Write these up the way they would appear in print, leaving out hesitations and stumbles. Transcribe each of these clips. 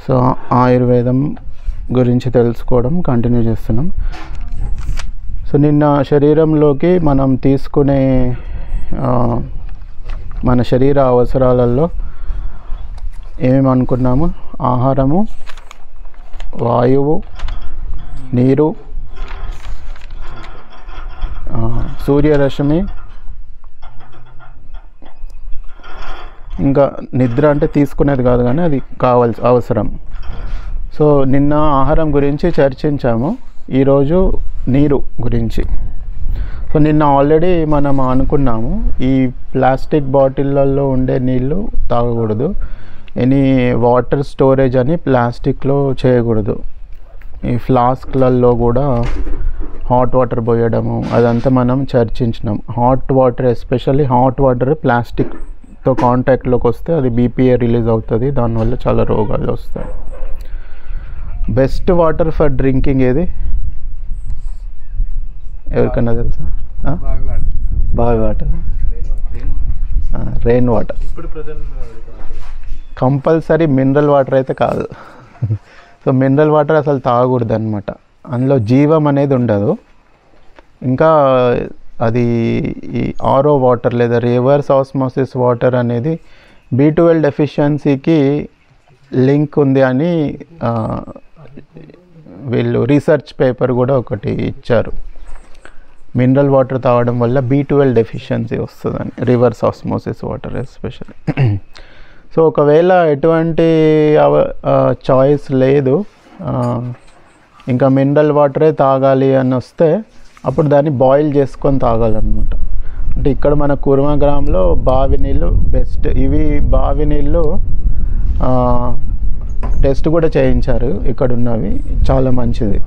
So ఆయుర్వేదం గురించి తెలుసుకోవడం కంటిన్యూ చేస్తున్నాం. సో నిన్న శరీరంలోకి మనం తీసుకునే మన శరీర అవసరాలలో ఏమేమి అనుకున్నాము? ఆహారము, వాయువు, నీరు, సూర్యరశ్మి, ఇంకా నిద్ర అంటే తీసుకునేది కాదు కానీ అది అవసరం. సో నిన్న ఆహారం గురించి చర్చించాము, ఈరోజు నీరు గురించి. సో నిన్న ఆల్రెడీ మనం అనుకున్నాము ఈ ప్లాస్టిక్ బాటిళ్ళల్లో ఉండే నీళ్ళు తాగకూడదు, ఎనీ వాటర్ స్టోరేజ్ అని ప్లాస్టిక్లో చేయకూడదు. ఈ ఫ్లాస్క్లలో కూడా హాట్ వాటర్ పోయడము అదంతా మనం చర్చించినాం. Hot water, especially hot water ప్లాస్టిక్తో కాంటాక్ట్లోకి వస్తే అది బీపీఏ రిలీజ్ అవుతుంది, దానివల్ల చాలా రోగాలు వస్తాయి. బెస్ట్ వాటర్ ఫర్ డ్రింకింగ్ ఏది ఎవరికన్నా తెలుసా? బావి water, rain water. Compulsory mineral water అయితే కాదు. సో మినరల్ వాటర్ అసలు తాగకూడదు అనమాట, అందులో జీవం అనేది ఉండదు. ఇంకా అది ఈ ఆర్ఓ వాటర్ లేదా రివర్స్ ఆస్మోసిస్ వాటర్ అనేది B12 డెఫిషియన్సీకి లింక్ ఉంది అని వీళ్ళు రీసెర్చ్ పేపర్ కూడా ఒకటి ఇచ్చారు. మినరల్ వాటర్ తాగడం వల్ల B12 డెఫిషియన్సీ వస్తుందని, reverse osmosis water especially. So ఒకవేళ ఎటువంటి చాయిస్ లేదు, ఇంకా మినరల్ వాటరే తాగాలి అని వస్తే అప్పుడు దాన్ని బాయిల్ చేసుకొని తాగాలన్నమాట. అంటే ఇక్కడ మన కుర్మగ్రామ్లో బావి నీళ్ళు బెస్ట్. ఇవి బావి నీళ్ళు టెస్ట్ కూడా చేయించారు, ఇక్కడ ఉన్నవి చాలా మంచిది.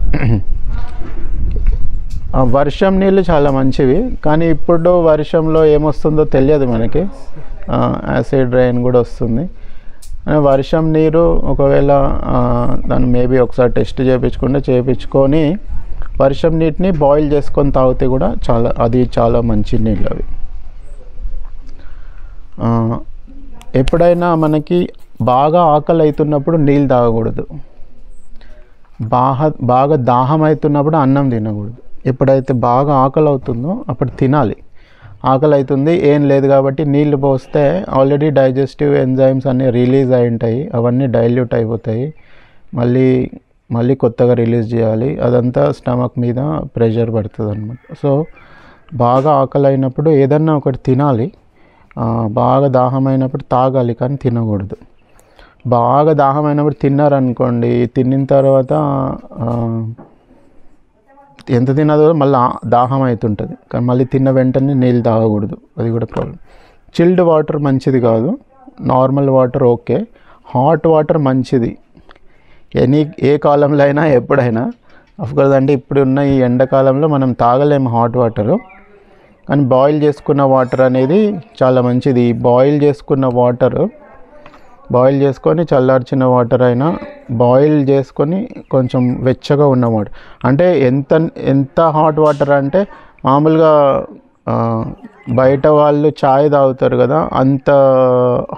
వర్షం నీళ్ళు చాలా మంచివి, కానీ ఇప్పుడు వర్షంలో ఏమొస్తుందో తెలియదు మనకి, యాసిడ్ రైన్ కూడా వస్తుంది. వర్షం నీరు ఒకవేళ దాన్ని మేబీ ఒకసారి టెస్ట్ చేయించుకొని వర్షం నీటిని బాయిల్ చేసుకొని తాగితే కూడా చాలా మంచి నీళ్ళు అవి. ఎప్పుడైనా మనకి బాగా ఆకలి అవుతున్నప్పుడు నీళ్ళు తాగకూడదు, బాగా దాహం అవుతున్నప్పుడు అన్నం తినకూడదు. ఎప్పుడైతే బాగా ఆకలి అవుతుందో అప్పుడు తినాలి. ఆకలి అవుతుంది ఏం లేదు కాబట్టి నీళ్ళు పోస్తే ఆల్రెడీ డైజెస్టివ్ ఎంజైమ్స్ అన్నీ రిలీజ్ అయి ఉంటాయి, అవన్నీ డైల్యూట్ అయిపోతాయి, మళ్ళీ కొత్తగా రిలీజ్ చేయాలి. అదంతా స్టమక్ మీద ప్రెషర్ పడుతుంది అన్నమాట. సో బాగా ఆకలి అయినప్పుడు ఏదన్నా ఒకటి తినాలి, బాగా దాహమైనప్పుడు తాగాలి కానీ తినకూడదు. బాగా దాహమైనప్పుడు తిన్నారనుకోండి, తిన్న తర్వాత ఎంత తినదో మళ్ళీ దాహం అవుతుంటుంది, కానీ మళ్ళీ తిన్న వెంటనే నీళ్ళు తాగకూడదు, అది కూడా ప్రాబ్లం. చిల్డ్ వాటర్ మంచిది కాదు, normal water okay. Hot water మంచిది ఏ కాలంలో అయినా ఎప్పుడైనా. అఫ్కోర్స్ అంటే ఇప్పుడున్న ఈ ఎండాకాలంలో మనం తాగలేము హాట్ వాటరు, కానీ బాయిల్ చేసుకున్న వాటర్ అనేది చాలా మంచిది. బాయిల్ చేసుకొని చల్లార్చిన వాటర్ అయినా బాయిల్ చేసుకొని కొంచెం వెచ్చగా ఉన్న వాటర్, అంటే ఎంత హాట్ వాటర్ అంటే మామూలుగా బయట వాళ్ళు చాయ్ తాగుతారు కదా, అంత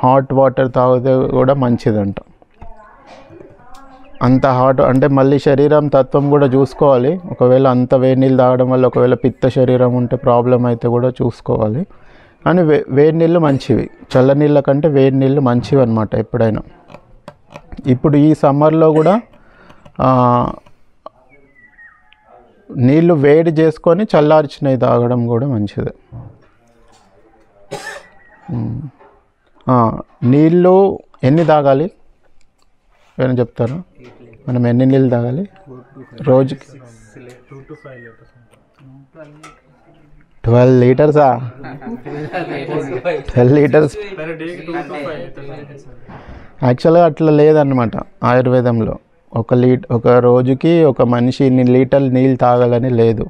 హాట్ వాటర్ తాగితే కూడా మంచిదంట. అంత హాట్ అంటే మళ్ళీ శరీరం తత్వం కూడా చూసుకోవాలి. ఒకవేళ అంత వేడి నీళ్ళు తాగడం వల్ల ఒకవేళ పిత్త శరీరం ఉంటే ప్రాబ్లం అయితే కూడా చూసుకోవాలి. కానీ వేడి నీళ్ళు మంచివి, చల్ల నీళ్ళ కంటే వేడి నీళ్ళు మంచివి అన్నమాట ఎప్పుడైనా. ఇప్పుడు ఈ సమ్మర్లో కూడా నీళ్ళు వేడి చేసుకొని చల్లార్చినవి తాగడం కూడా మంచిది. నీళ్ళు ఎన్ని తాగాలి ఏమైనా చెప్తారా? మనం ఎన్ని నీళ్ళు తాగాలి రోజుకి? 12 లీటర్సా? 12 లీటర్స్ యాక్చువల్గా అట్లా లేదన్నమాట ఆయుర్వేదంలో. ఒక రోజుకి ఒక మనిషి ఇన్ని లీటర్లు నీళ్ళు తాగాలని లేదు.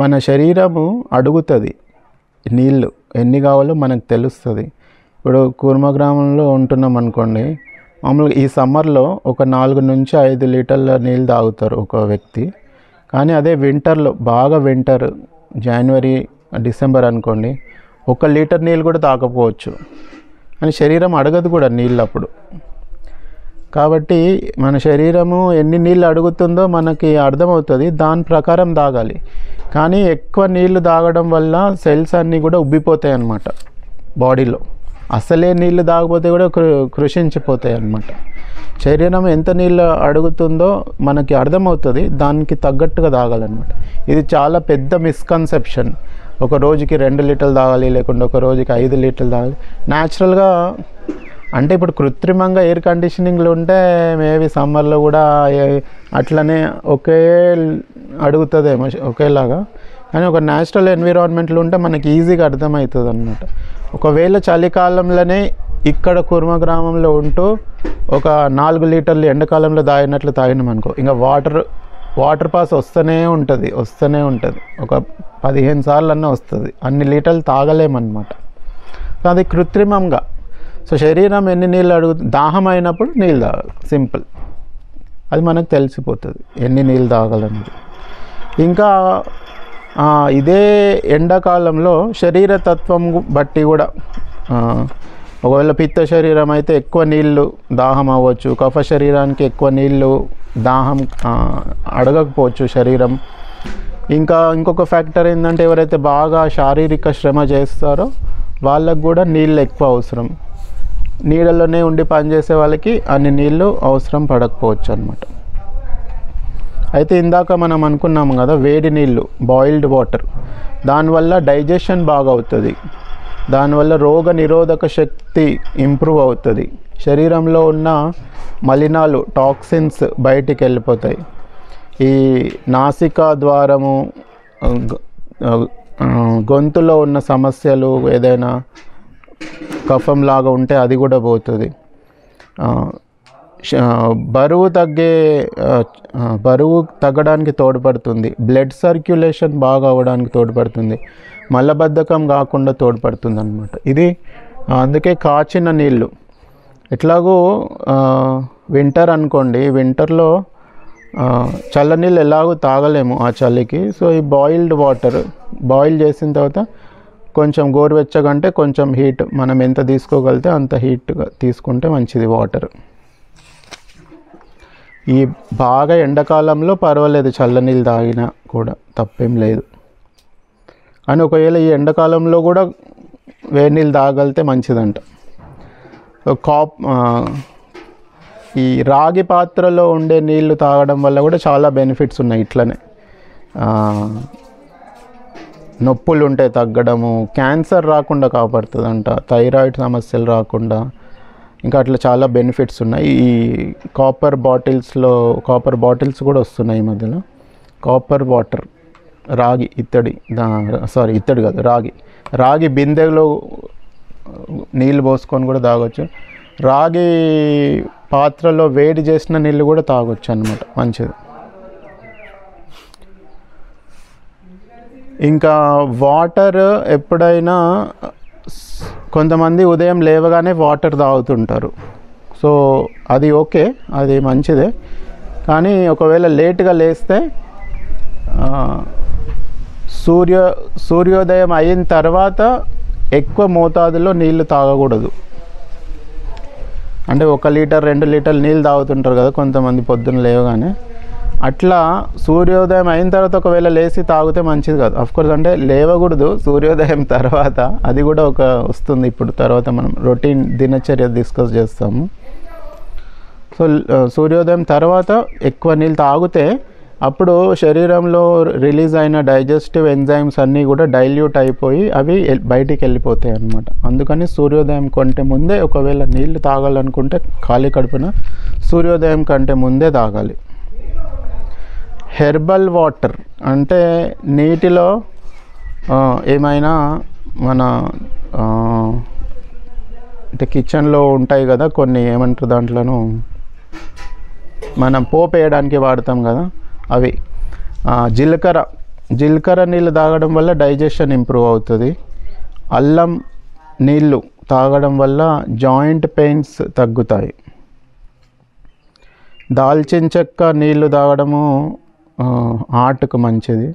మన శరీరము అడుగుతుంది నీళ్ళు ఎన్ని కావాలో మనకు తెలుస్తుంది. ఇప్పుడు కూర్మగ్రామంలో ఉంటున్నాం అనుకోండి, మామూలుగా ఈ సమ్మర్లో ఒక 4 నుంచి 5 లీటర్ల నీళ్ళు తాగుతారు ఒక వ్యక్తి. కానీ అదే వింటర్లో, బాగా వింటర్ జనవరి డిసెంబర్ అనుకోండి, 1 లీటర్ నీళ్ళు కూడా తాగకపోవచ్చు. అని శరీరం అడగదు కూడా నీళ్ళు అప్పుడు. కాబట్టి మన శరీరము ఎన్ని నీళ్ళు అడుగుతుందో మనకి అర్థమవుతుంది, దాని ప్రకారం తాగాలి. కానీ ఎక్కువ నీళ్ళు తాగడం వల్ల సెల్స్ అన్నీ కూడా ఉబ్బిపోతాయి అన్నమాట బాడీలో. అసలే నీళ్ళు తాగకపోతే కూడా కృషించిపోతాయి అన్నమాట. శరీరం ఎంత నీళ్ళు అడుగుతుందో మనకి అర్థమవుతుంది, దానికి తగ్గట్టుగా తాగాలన్నమాట. ఇది చాలా పెద్ద మిస్కన్సెప్షన్. ఒక రోజుకి 2 లీటర్లు తాగాలి, లేకుంటే ఒక రోజుకి 5 లీటర్లు తాగాలి. న్యాచురల్గా అంటే ఇప్పుడు కృత్రిమంగా ఎయిర్ కండిషనింగ్లు ఉంటే మేబీ సమ్మర్లో కూడా అట్లనే ఒకే అడుగుతుందేమో ఒకేలాగా. కానీ ఒక న్యాచురల్ ఎన్విరాన్మెంట్లో ఉంటే మనకి ఈజీగా అర్థమవుతుంది అన్నమాట. ఒకవేళ చలికాలంలోనే ఇక్కడ కుర్మ గ్రామంలో ఉంటూ ఒక 4 లీటర్లు ఎండాకాలంలో తాగినట్లు తాగినాం అనుకో, ఇంకా వాటర్ పాస్ వస్తూనే ఉంటుంది. ఒక 15 సార్లు అన్నా వస్తుంది. అన్ని లీటర్లు తాగలేమన్నమాట. అది కృత్రిమంగా. సో శరీరం ఎన్ని నీళ్ళు దాహం అయినప్పుడు నీళ్ళు తాగాలి, సింపుల్. అది మనకు తెలిసిపోతుంది ఎన్ని నీళ్ళు తాగాలనేది. ఇంకా ఇదే ఎండాకాలంలో శరీర తత్వం బట్టి కూడా, ఒకవేళ పిత్త శరీరం అయితే ఎక్కువ నీళ్ళు దాహం అవ్వచ్చు, కఫ శరీరానికి ఎక్కువ నీళ్ళు దాహం అడగకపోవచ్చు శరీరం. ఇంకొక ఫ్యాక్టర్ ఏంటంటే, ఎవరైతే బాగా శారీరక శ్రమ చేస్తారో వాళ్ళకు కూడా నీళ్ళు ఎక్కువ అవసరం. నీళ్ళలోనే ఉండి పనిచేసే వాళ్ళకి అన్ని నీళ్ళు అవసరం పడకపోవచ్చు అన్నమాట. అయితే ఇందాక మనం అనుకున్నాము కదా, వేడి నీళ్ళు, బాయిల్డ్ వాటర్, దానివల్ల డైజెషన్ బాగా అవుతుంది, దానివల్ల రోగ నిరోధక శక్తి ఇంప్రూవ్ అవుతుంది, శరీరంలో ఉన్న మలినాలు టాక్సిన్స్ బయటికి వెళ్ళిపోతాయి. ఈ నాసికా ద్వారము, గొంతులో ఉన్న సమస్యలు, ఏదైనా కఫం లాగా ఉంటే అది కూడా పోతుంది. బరువు తగ్గడానికి తోడ్పడుతుంది, బ్లడ్ సర్క్యులేషన్ బాగా అవ్వడానికి తోడ్పడుతుంది, మలబద్ధకం కాకుండా తోడ్పడుతుంది అన్నమాట. ఇది అందుకే కాచిన నీళ్ళు. ఎట్లాగో వింటర్ అనుకోండి, వింటర్లో చల్లనీళ్ళు ఎలాగో తాగలేము ఆ చలికి. సో ఈ బాయిల్డ్ వాటర్ బాయిల్ చేసిన తర్వాత కొంచెం గోరువెచ్చగా, అంటే కొంచెం హీట్, మనం ఎంత తీసుకోగలితే అంత హీట్గా తీసుకుంటే మంచిది వాటర్. ఈ బాగా ఎండాకాలంలో పర్వాలేదు, చల్లనీళ్ళు తాగినా కూడా తప్పేం లేదు. కానీ ఒకవేళ ఈ ఎండాకాలంలో కూడా వేడి నీళ్ళు తాగలితే మంచిదంట. ఈ రాగి పాత్రలో ఉండే నీళ్లు తాగడం వల్ల కూడా చాలా బెనిఫిట్స్ ఉన్నాయి. ఇట్లనే నొప్పులు ఉంటే తగ్గడము, క్యాన్సర్ రాకుండా కాపాడుతుందంట, థైరాయిడ్ సమస్యలు రాకుండా, ఇంకా అట్లా చాలా బెనిఫిట్స్ ఉన్నాయి. ఈ కాపర్ బాటిల్స్ కూడా వస్తున్నాయి ఈ మధ్యలో. కాపర్ వాటర్, రాగి ఇత్తడి కాదు, రాగి బిందెలో నీళ్ళు పోసుకొని కూడా తాగొచ్చు. రాగి పాత్రలో వేడి చేసిన నీళ్ళు కూడా తాగొచ్చు అన్నమాట, మంచిది. ఇంకా వాటర్ ఎప్పుడైనా కొంతమంది ఉదయం లేవగానే వాటర్ తాగుతుంటారు. సో అది ఓకే, అది మంచిదే. కానీ ఒకవేళ లేట్గా లేస్తే సూర్యోదయం అయిన తర్వాత ఎక్కువ మోతాదులో నీళ్ళు తాగకూడదు. అంటే 1 లీటర్ 2 లీటర్లు నీళ్ళు తాగుతుంటారు కదా కొంతమంది పొద్దున్న లేవగానే. అట్లా సూర్యోదయం అయిన తర్వాత ఒకవేళ లేచి తాగితే మంచిది కాదు. అఫ్కోర్స్ అంటే లేవకూడదు సూర్యోదయం తర్వాత, అది కూడా వస్తుంది ఇప్పుడు, తర్వాత మనం రొటీన్ దినచర్య డిస్కస్ చేస్తాము. సో సూర్యోదయం తర్వాత ఎక్కువ నీళ్ళు తాగితే అప్పుడు శరీరంలో రిలీజ్ అయిన డైజెస్టివ్ ఎంజైమ్స్ అన్నీ కూడా డైల్యూట్ అయిపోయి అవి బయటికి వెళ్ళిపోతాయి అన్నమాట. అందుకని సూర్యోదయం కంటే ముందే ఒకవేళ నీళ్ళు తాగాలనుకుంటే ఖాళీ కడుపున సూర్యోదయం కంటే ముందే తాగాలి. హెర్బల్ వాటర్ అంటే నీటిలో ఏమైనా మన అంటే కిచెన్లో ఉంటాయి కదా కొన్ని, ఏమంటారు దాంట్లోనూ మనం పోపు వేయడానికి వాడతాం కదా అవి, జీలకర్ర నీళ్ళు తాగడం వల్ల డైజెషన్ ఇంప్రూవ్ అవుతుంది. అల్లం నీళ్ళు తాగడం వల్ల జాయింట్ పెయిన్స్ తగ్గుతాయి. దాల్చిన చెక్క నీళ్ళు తాగడము హార్ట్కు మంచిది.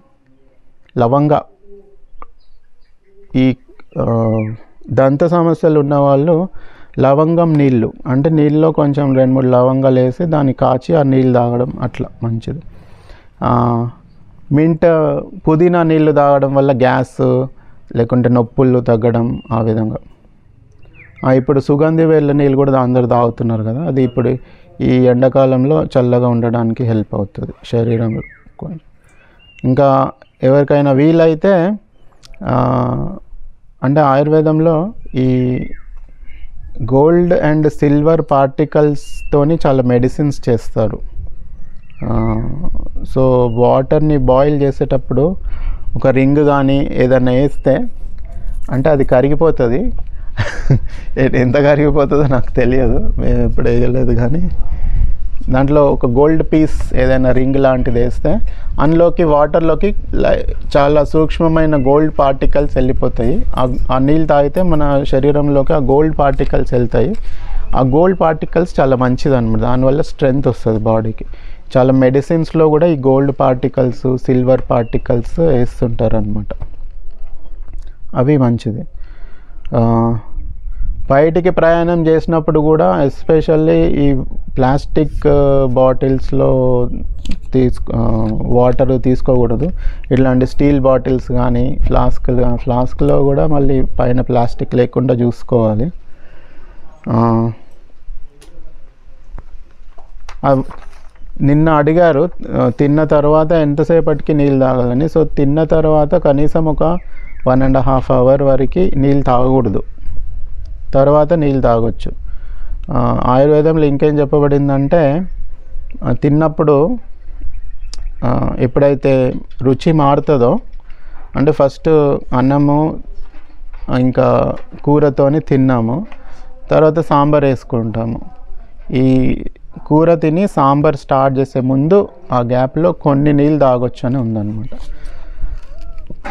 లవంగ, ఈ దంత సమస్యలు ఉన్నవాళ్ళు లవంగం నీళ్ళు అంటే నీళ్ళలో కొంచెం 2-3 లవంగాలు వేసి దాన్ని కాచి ఆ నీళ్ళు తాగడం అట్లా మంచిది. మింట్ పుదీనా నీళ్ళు తాగడం వల్ల గ్యాస్ లేకుంటే నొప్పులు తగ్గడం ఆ విధంగా. ఇప్పుడు సుగంధి వేళ్ళ నీళ్ళు కూడా అందరు తాగుతున్నారు కదా, అది ఇప్పుడు ఈ ఎండాకాలంలో చల్లగా ఉండడానికి హెల్ప్ అవుతుంది శరీరంలో. ఇంకా ఎవరికైనా వీలైతే అంటే ఆయుర్వేదంలో ఈ గోల్డ్ అండ్ సిల్వర్ పార్టికల్స్తోని చాలా మెడిసిన్స్ చేస్తారు. సో వాటర్ని బాయిల్ చేసేటప్పుడు ఒక రింగ్ కానీ ఏదైనా వేస్తే అంటే అది కరిగిపోతుంది. ఎంత కరిగిపోతుందో నాకు తెలియదు, మేము ఎప్పుడు వేయలేదు. కానీ దాంట్లో ఒక గోల్డ్ పీస్ ఏదైనా రింగ్ లాంటిది వేస్తే అందులోకి వాటర్లోకి చాలా సూక్ష్మమైన గోల్డ్ పార్టికల్స్ వెళ్ళిపోతాయి. ఆ నీళ్ళు తాగితే మన శరీరంలోకి ఆ గోల్డ్ పార్టికల్స్ వెళ్తాయి. ఆ గోల్డ్ పార్టికల్స్ చాలా మంచిది అనమాట, దానివల్ల స్ట్రెంగ్త్ వస్తుంది బాడీకి. చాలా మెడిసిన్స్లో కూడా ఈ గోల్డ్ పార్టికల్స్ సిల్వర్ పార్టికల్స్ వేస్తుంటారు అనమాట, అవి మంచిది. బయటికి ప్రయాణం చేసినప్పుడు కూడా ఎస్పెషల్లీ ఈ ప్లాస్టిక్ బాటిల్స్లో వాటర్ తీసుకోకూడదు. ఇట్లాంటి స్టీల్ బాటిల్స్ కానీ ఫ్లాస్క్లో కూడా మళ్ళీ పైన ప్లాస్టిక్ లేకుండా చూసుకోవాలి. నిన్న అడిగారు తిన్న తర్వాత ఎంతసేపటికి నీళ్ళు తాగాలని. సో తిన్న తర్వాత కనీసం ఒక 1.5 hour వరకు నీళ్ళు తాగకూడదు, తర్వాత నీళ్ళు తాగొచ్చు. ఆయుర్వేదంలో ఇంకేం చెప్పబడిందంటే తిన్నప్పుడు ఎప్పుడైతే రుచి మారుతుందో అంటే ఫస్ట్ అన్నము ఇంకా కూరతోని తిన్నాము, తర్వాత సాంబార్ వేసుకుంటాము. ఈ కూర తిని సాంబార్ స్టార్ట్ చేసే ముందు ఆ గ్యాప్లో కొన్ని నీళ్ళు తాగొచ్చు అని ఉందన్నమాట.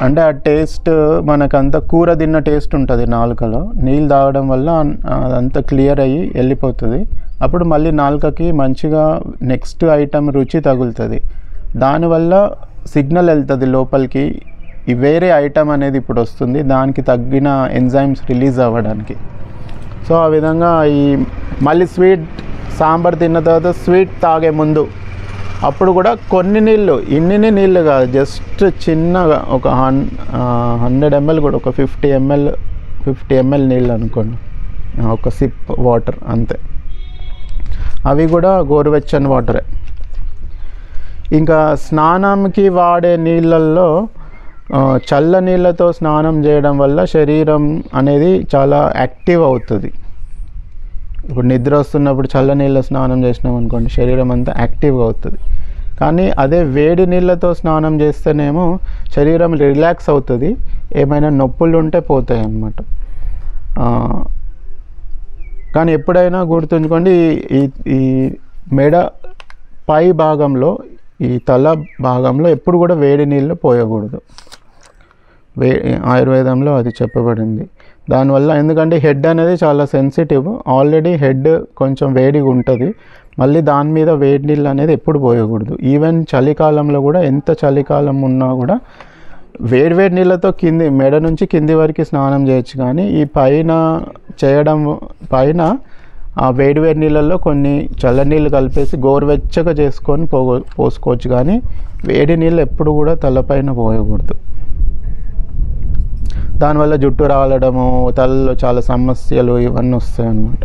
అంటే ఆ టేస్ట్ మనకంత కూర తిన్న టేస్ట్ ఉంటుంది నాలుకలో, నీళ్ళు తాగడం వల్ల అదంతా క్లియర్ అయ్యి వెళ్ళిపోతుంది. అప్పుడు మళ్ళీ నాలుకకి మంచిగా నెక్స్ట్ ఐటమ్ రుచి తగులుతుంది. దానివల్ల సిగ్నల్ వెళ్తుంది లోపలికి, ఈ వేరే ఐటమ్ అనేది ఇప్పుడు వస్తుంది, దానికి తగ్గిన ఎంజైమ్స్ రిలీజ్ అవ్వడానికి. సో ఆ విధంగా ఈ మళ్ళీ స్వీట్ సాంబార్ తిన్న తర్వాత స్వీట్ తాగే ముందు అప్పుడు కూడా కొన్ని నీళ్ళు, ఇన్ని నీళ్ళు కాదు, జస్ట్ చిన్నగా ఒక 100 ml కూడా ఒక 50 ml నీళ్ళు అనుకోండి, ఒక సిప్ వాటర్ అంతే. అవి కూడా గోరువెచ్చని వాటరే. ఇంకా స్నానంకి వాడే నీళ్ళల్లో చల్ల నీళ్ళతో స్నానం చేయడం వల్ల శరీరం అనేది చాలా యాక్టివ్ అవుతుంది. ఇప్పుడు నిద్ర వస్తున్నప్పుడు చల్ల నీళ్ళ స్నానం చేసినాం అనుకోండి, శరీరం అంతా యాక్టివ్గా అవుతుంది. కానీ అదే వేడి నీళ్ళతో స్నానం చేస్తేనేమో శరీరం రిలాక్స్ అవుతుంది, ఏమైనా నొప్పులు ఉంటే పోతాయి అన్నమాట. కానీ ఎప్పుడైనా గుర్తుంచుకోండి, ఈ మెడ పై భాగంలో, ఈ తల భాగంలో ఎప్పుడు కూడా వేడి నీళ్ళు పోయకూడదు. ఆయుర్వేదంలో అది చెప్పబడింది. దానివల్ల ఎందుకంటే హెడ్ అనేది చాలా సెన్సిటివ్, ఆల్రెడీ హెడ్ కొంచెం వేడిగా ఉంటుంది, మళ్ళీ దాని మీద వేడి నీళ్ళు అనేది ఎప్పుడు పోయకూడదు. ఈవెన్ చలికాలంలో కూడా, ఎంత చలికాలం ఉన్నా కూడా వేడి నీళ్ళతో మెడ నుంచి కింది వరకు స్నానం చేయొచ్చు. కానీ ఈ పైన ఆ వేడి నీళ్ళల్లో కొన్ని చల్లనీళ్ళు కలిపేసి గోరువెచ్చగా చేసుకొని పోసుకోవచ్చు. కానీ వేడి నీళ్ళు ఎప్పుడు కూడా తలపైన పోయకూడదు. దానివల్ల జుట్టు రాలడము, తలలో చాలా సమస్యలు ఇవన్నీ వస్తాయి అన్నమాట.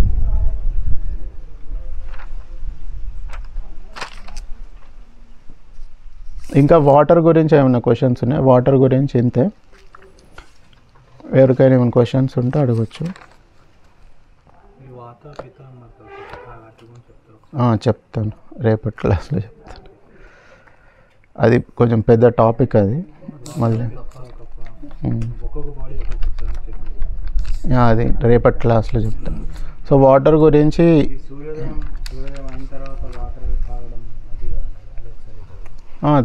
ఇంకా వాటర్ గురించి ఏమైనా క్వశ్చన్స్ ఉన్నాయి? వాటర్ గురించి ఇంతే, ఎవరికైనా ఏమైనా క్వశ్చన్స్ ఉంటే అడగచ్చు. చెప్తాను, రేపటి క్లాస్లో చెప్తాను. అది కొంచెం పెద్ద టాపిక్, అది మళ్ళీ అది రేపటి క్లాస్లో చెప్తాను. సో వాటర్ గురించి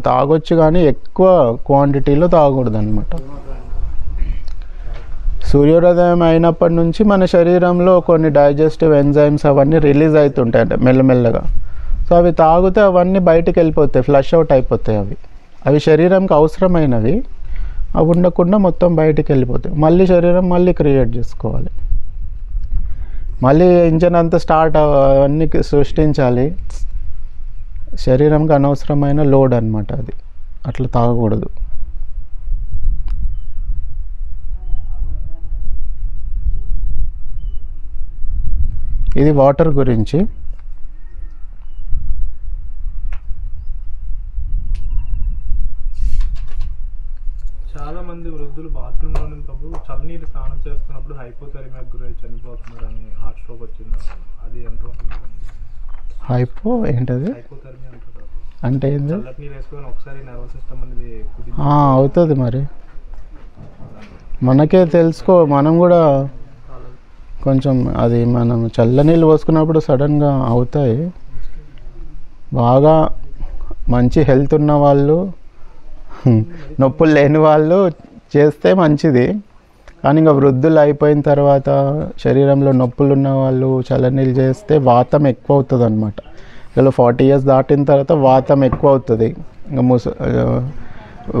తాగొచ్చు, కానీ ఎక్కువ క్వాంటిటీలో తాగకూడదు అనమాట. సూర్యోదయం అయినప్పటి నుంచి మన శరీరంలో కొన్ని డైజెస్టివ్ ఎంజైమ్స్ అవన్నీ రిలీజ్ అవుతుంటాయి అంటే మెల్లమెల్లగా. సో అవి తాగితే అవన్నీ బయటికి వెళ్ళిపోతాయి, ఫ్లష్ అవుట్ అయిపోతాయి. అవి శరీరంకి అవసరమైనవి, అవి ఉండకుండా మొత్తం బయటికి వెళ్ళిపోతాయి. మళ్ళీ శరీరం మళ్ళీ క్రియేట్ చేసుకోవాలి. మళ్ళీ ఇంజన్ అంతా స్టార్ట్ అవన్నీ సృష్టించాలి. శరీరంకి అనవసరమైన లోడ్ అనమాట అది, అట్లా తాగకూడదు. ఇది వాటర్ గురించి. చాలా మంది వృద్ధులు బాత్రూంలోని ప్రభు చల్లనీరు స్నానం చేస్తున్నప్పుడు హైపోథెర్మియాకి గురై చనిపోతున్నారని, హార్ట్ స్ట్రోక్ వచ్చింది, అది ఎంతవరకు? హైపో ఏంటది? హైపోథెర్మియా అంటారు అంటే ఏంది? చల్లటి నీరు వేసుకొని ఒకసారి నర్వస్ సిస్టమ్ అనేది అవుతుంది. మరి మనకే తెలుసుకో, మనం కూడా కొంచెం అది మనం చల్లనీళ్ళు పోసుకున్నప్పుడు సడన్గా అవుతాయి. బాగా మంచి హెల్త్ ఉన్న వాళ్ళు, నొప్పులు లేని వాళ్ళు చేస్తే మంచిది. కానీ ఇంకా వృద్ధులు అయిపోయిన తర్వాత శరీరంలో నొప్పులు ఉన్న వాళ్ళు చల్లనీళ్ళు చేస్తే వాతం ఎక్కువ అవుతుంది అనమాట. ఇలా 40 years దాటిన తర్వాత వాతం ఎక్కువ అవుతుంది. ఇంకా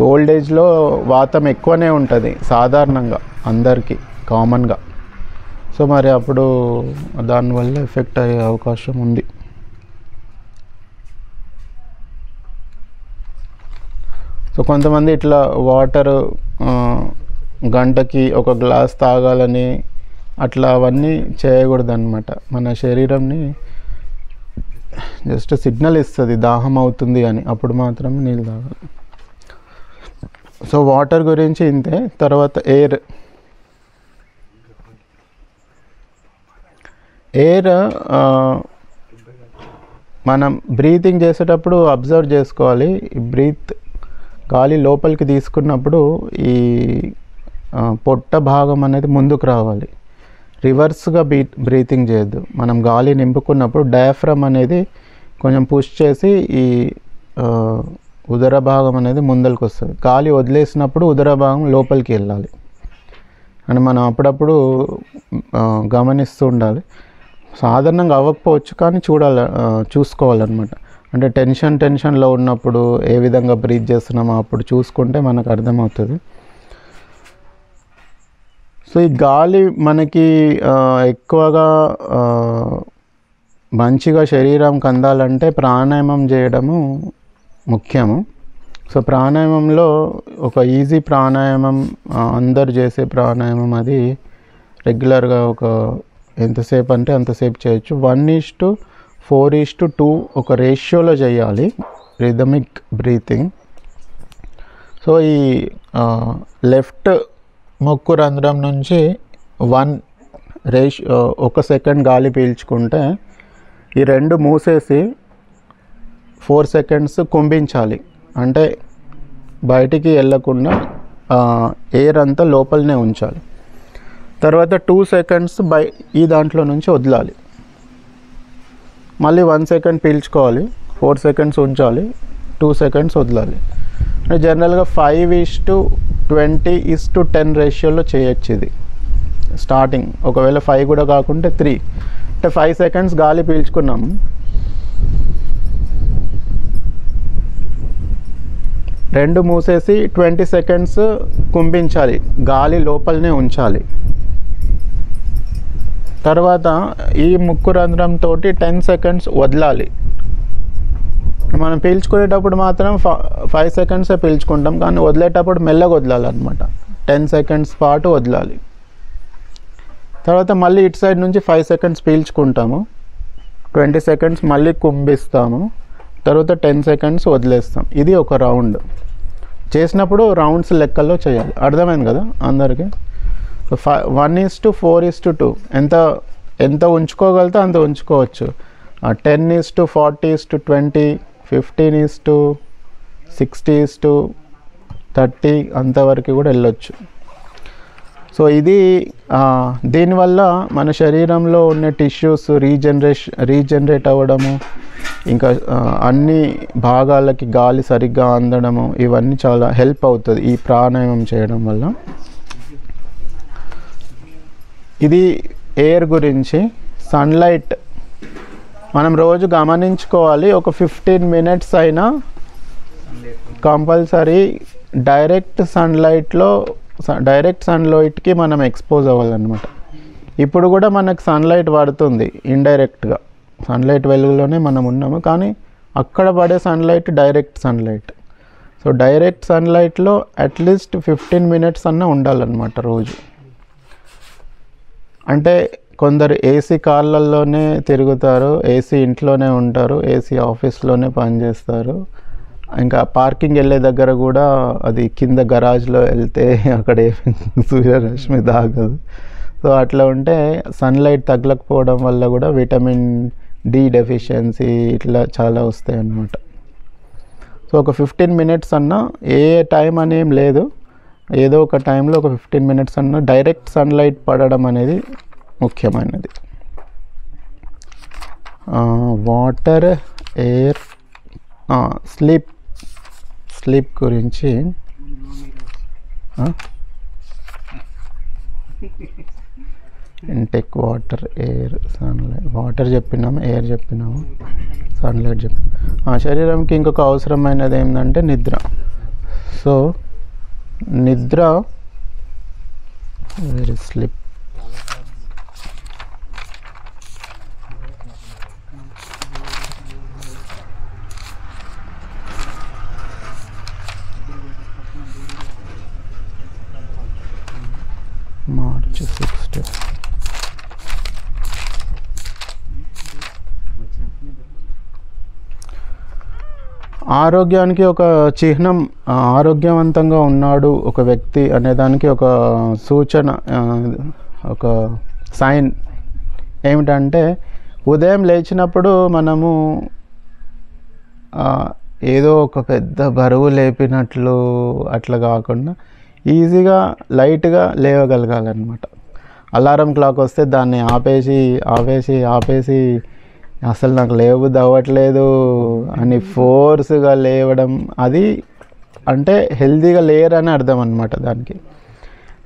ఓల్డ్ ఏజ్లో వాతం ఎక్కువనే ఉంటుంది సాధారణంగా అందరికీ, కామన్గా. సో మరి అప్పుడు దానివల్ల ఎఫెక్ట్ అయ్యే అవకాశం ఉంది. సో కొంతమంది ఇట్లా వాటర్ గంటకి 1 గ్లాస్ తాగాలని అట్లా అవన్నీ చేయకూడదు అనమాట. మన శరీరంని జస్ట్ సిగ్నల్ ఇస్తుంది దాహం అవుతుంది అని, అప్పుడు మాత్రమే నీళ్ళు తాగాలి. సో వాటర్ గురించి ఇంతే. తర్వాత ఎయిర్ మనం బ్రీతింగ్ చేసేటప్పుడు అబ్జర్వ్ చేసుకోవాలి. గాలి లోపలికి తీసుకున్నప్పుడు ఈ పొట్ట భాగం అనేది ముందుకు రావాలి. రివర్స్గా బ్రీతింగ్ చేయొద్దు. మనం గాలి నింపుకున్నప్పుడు డయాఫ్రమ్ అనేది కొంచెం పుష్ చేసి ఈ ఉదర భాగం అనేది ముందరికి వస్తుంది. గాలి వదిలేసినప్పుడు ఉదర భాగం లోపలికి వెళ్ళాలి అని మనం అప్పుడప్పుడు గమనిస్తూ ఉండాలి. సాధారణంగా అవ్వకపోవచ్చు, కానీ చూసుకోవాలన్నమాట. అంటే టెన్షన్లో ఉన్నప్పుడు ఏ విధంగా బ్రీత్ చేస్తున్నామో అప్పుడు చూసుకుంటే మనకు అర్థమవుతుంది. సో ఈ గాలి మనకి ఎక్కువగా మంచిగా శరీరంకి అందాలంటే ప్రాణాయామం చేయడము ముఖ్యము. సో ప్రాణాయామంలో ఒక ఈజీ ప్రాణాయామం, అందరు చేసే ప్రాణాయామం, అది రెగ్యులర్గా ఎంతసేపు అంటే అంతసేపు చేయొచ్చు. 1:4:2 ఒక రేషియోలో చేయాలి, రిథమిక్ బ్రీతింగ్. సో ఈ లెఫ్ట్ ముక్కు రంధ్రం నుంచి 1 సెకండ్ గాలి పీల్చుకుంటే ఈ 2 మూసేసి 4 seconds కుంభించాలి. అంటే బయటికి వెళ్ళకుండా ఎయిర్ అంతా లోపలనే ఉంచాలి. తర్వాత 2 seconds ఈ దాంట్లో నుంచి వదలాలి. మళ్ళీ 1 second పీల్చుకోవాలి, 4 seconds ఉంచాలి, 2 seconds వదలాలి. జనరల్గా 5:20:10 రేషియోలో చేయొచ్చు ఇది స్టార్టింగ్. ఒకవేళ 5 కూడా కాకుంటే 3, అంటే 5 seconds గాలి పీల్చుకున్నాము, 2 మూసేసి 20 seconds కుంభించాలి, గాలి లోపలనే ఉంచాలి. తర్వాత ఈ ముక్కు రంధ్రంతో 10 seconds వదలాలి. మనం పీల్చుకునేటప్పుడు మాత్రం 5 seconds పీల్చుకుంటాం, కానీ వదిలేటప్పుడు మెల్లగా వదలాలన్నమాట. 10 seconds పాటు వదలాలి. తర్వాత మళ్ళీ ఇటు సైడ్ నుంచి 5 seconds పీల్చుకుంటాము, 20 seconds మళ్ళీ కుంభిస్తాము, తర్వాత 10 seconds వదిలేస్తాం. ఇది ఒక రౌండ్. చేసినప్పుడు రౌండ్స్ లెక్కల్లో చేయాలి. అర్థమైంది కదా అందరికీ? 1:4:2 ఎంత ఉంచుకోగలితే అంత ఉంచుకోవచ్చు. 10:40:20, 15:60:30 అంతవరకు కూడా వెళ్ళొచ్చు. సో ఇది దీనివల్ల మన శరీరంలో ఉన్న టిష్యూస్ రీజనరేట్ అవ్వడము, ఇంకా అన్ని భాగాలకి గాలి సరిగ్గా అందడము, ఇవన్నీ చాలా హెల్ప్ అవుతుంది ఈ ప్రాణాయామం చేయడం వల్ల. ఇది ఎయిర్ గురించి. సన్లైట్ మనం రోజు గమనించుకోవాలి. ఒక 15 minutes అయినా కంపల్సరీ డైరెక్ట్ సన్లైట్కి మనం ఎక్స్పోజ్ అవ్వాలన్నమాట. ఇప్పుడు కూడా మనకు సన్లైట్ పడుతుంది ఇండైరెక్ట్గా, సన్లైట్ వెలుగులోనే మనం ఉన్నాము, కానీ అక్కడ పడే sunlight direct sunlight. So direct సన్లైట్లో అట్లీస్ట్ 15 మినిట్స్ అన్న ఉండాలన్నమాట రోజు. అంటే కొందరు ఏసీ కార్లలోనే తిరుగుతారు, ఏసీ ఇంట్లోనే ఉంటారు, ఏసీ ఆఫీస్లోనే పనిచేస్తారు, ఇంకా పార్కింగ్ వెళ్ళే దగ్గర కూడా అది కింద గరాజ్లో వెళ్తే అక్కడ సూర్యరశ్మి తాగదు. సో అట్లా ఉంటే సన్లైట్ తగలకపోవడం వల్ల కూడా విటమిన్ డి డెఫిషియన్సీ ఇట్లా చాలా వస్తాయి అన్నమాట. సో ఒక 15 మినిట్స్ అన్న, ఏ టైం అనేం లేదు, ఏదో ఒక టైంలో ఒక 15 మినిట్స్ అన్న డైరెక్ట్ సన్లైట్ పడడం అనేది ముఖ్యమైనది. వాటర్, ఎయిర్, స్లీప్ గురించి intake water, air, sunlight. Water చెప్పినాము, ఎయిర్ చెప్పినాము, సన్లైట్ చెప్పినాము. శరీరంకి ఇంకొక అవసరమైనది ఏంటంటే నిద్ర. సో నిద్ర, వెరీ స్లీప్. మార్చ్ 6. ఆరోగ్యానికి ఒక చిహ్నం, ఆరోగ్యవంతంగా ఉన్నాడు ఒక వ్యక్తి అనేదానికి ఒక సూచన, ఒక సైన్ ఏమిటంటే ఉదయం లేచినప్పుడు మనము ఏదో ఒక పెద్ద బరువు లేపినట్లు అట్లా కాకుండా ఈజీగా లైట్గా లేవగలగాలన్నమాట. అలారం క్లాక్ వస్తే దాన్ని ఆపేసి అసలు నాకు లేవబుద్ధి అవ్వట్లేదు అని ఫోర్స్గా లేవడం, అది అంటే హెల్తీగా లేరని అర్థం అన్నమాట. దానికి